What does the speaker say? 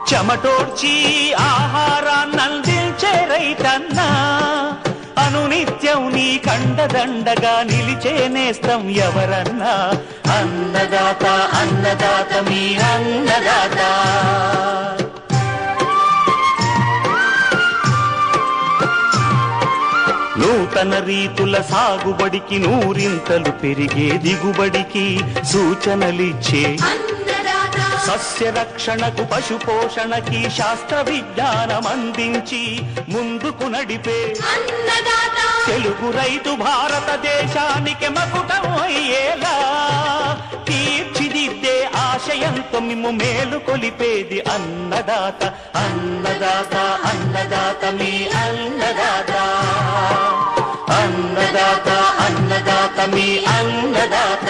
చెమటోడ్చి ఆహారాన్నందించే రైతన్నా అనునిత్యం నీ కండదండగా నిలిచే నేస్తం ఎవరన్నా అన్నదాత అన్నదాత మీ అన్నదాత. నూతన రీతుల సాగుబడికి నూరింతలు పెరిగే దిగుబడికి సూచనలిచ్చే సస్య రక్షణకు పశు పోషణకి శాస్త్ర విజ్ఞానం అందించి ముందుకు నడిపే తెలుగు రైతు భారతదేశానికి మకుటం అయ్యేలా తీర్చిదిద్దే ఆశయంతో మిమ్ము మేలు కొలిపేది అన్నదాత అన్నదాత అన్నదాత మీ అన్నదాత అన్నదాత అన్నదాత మీ అన్నదాత.